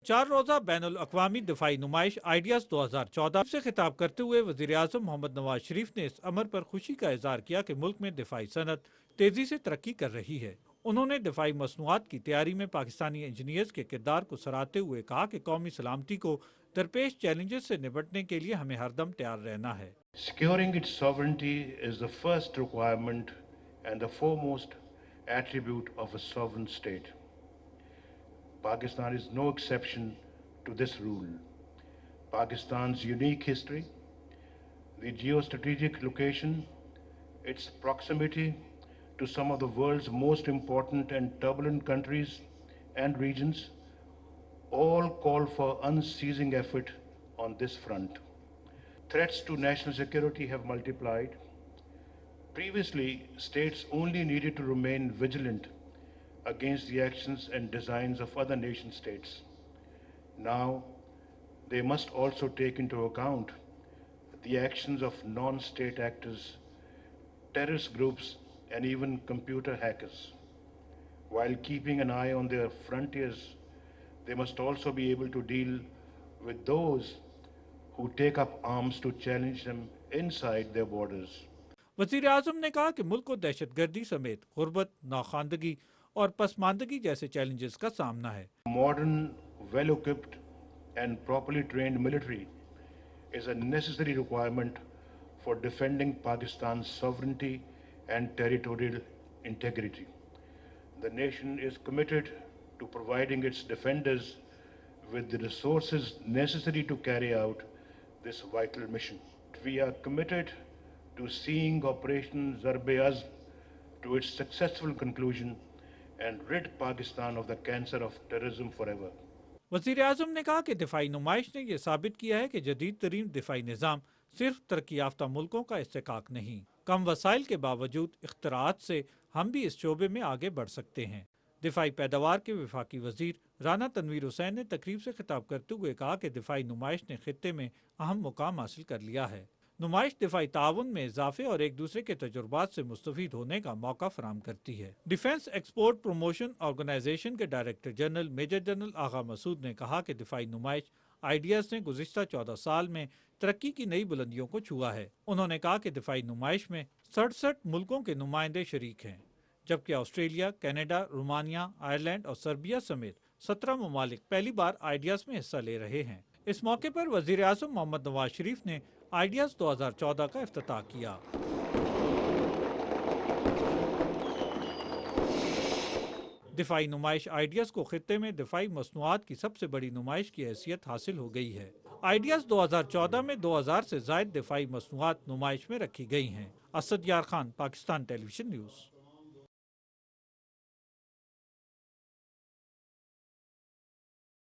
4 रोज़ा बैनुल अक़वामी दिफाई नुमाइश आइडियाज़ 2014 से खिताब करते हुए वज़ीर-ए-आज़म मोहम्मद नवाज शरीफ ने इस अमर पर खुशी का इज़हार किया कि मुल्क में दिफाई सनत तेज़ी से तरक्की कर रही है। उन्होंने दिफाई मसनूआत की तैयारी में पाकिस्तानी इंजीनियर्स के किरदार को सराहते हुए कहा कि कौमी सलामती को दरपेश चैलेंजेस से निपटने के लिए हमें हरदम तैयार रहना है। Securing its sovereignty is the first requirement and the foremost attribute of a sovereign state. Pakistan is no exception to this rule. Pakistan's unique history, the geostrategic location, its proximity to some of the world's most important and turbulent countries and regions all call for unceasing effort on this front. Threats to national security have multiplied. Previously, states only needed to remain vigilant against the actions and designs of other nation states. Now, they must also take into account the actions of non-state actors, terrorist groups, and even computer hackers. While keeping an eye on their frontiers, they must also be able to deal with those who take up arms to challenge them inside their borders. वज़ीर-ए-आज़म ने कहा कि मुल्क को दहशतगर्दी समेत गुर्बत, नाखानदगी और पसमानदगी जैसे चैलेंजेस का सामना है। Modern, well-equipped and properly trained military is a necessary requirement for defending Pakistan's sovereignty and territorial integrity. The nation is committed to providing its defenders with the resources necessary to carry out this vital mission. We are committed to seeing Operation Zarb-e-Azb to its successful conclusion and rid Pakistan of the cancer of terrorism forever. वज़ीर-ए-आज़म ने कहा कि दिफाई नुमाइश ने यह साबित किया है कि जदीद तरीन दिफाई निज़ाम सिर्फ तरक्की याफ्ता मुल्कों का इस्तेकाक नहीं, कम वसाइल के बावजूद इख्तराआत से हम भी इस शोबे में आगे बढ़ सकते हैं। दिफाई पैदावार के वफाकी वज़ीर राना तनवीर हुसैन ने तकरीब से खिताब करते हुए कहा कि दिफाई नुमाइश ने खित्ते में अहम मुकाम हासिल कर लिया है। नुमाइश दिफाई ताउन में इजाफे और एक दूसरे के तजुर्बात से मुस्तफीद होने का मौका फराहम करती है। डिफेंस एक्सपोर्ट प्रमोशन ऑर्गेनाइजेशन के डायरेक्टर जनरल मेजर जनरल आगा मसूद ने कहा कि दिफाई नुमाइश आइडियाज़ ने गुज़िश्ता 14 साल में तरक्की की नई बुलंदियों को छुआ है। उन्होंने कहा कि दिफाई नुमाइश में 67 मुल्कों के नुमाइंदे शरीक हैं, जबकि ऑस्ट्रेलिया, कनाडा, रोमानिया, आयरलैंड और सर्बिया समेत 17 ममालिक पहली बार आइडियाज़ में हिस्सा ले रहे हैं। इस मौके पर वज़ीर-ए-आज़म मोहम्मद नवाज शरीफ ने आइडियाज़ 2014 का इफ्तिताह किया। दिफाई नुमाइश आइडियाज़ को खित्ते में दिफाई मसनूआत की सबसे बड़ी नुमाइश की हैसियत हासिल हो गई है। आइडियाज़ 2014 में 2000 से ज़ायद दिफाई मसनूआत नुमाइश में रखी गई हैं। असद यार खान, पाकिस्तान टेलीविजन न्यूज़।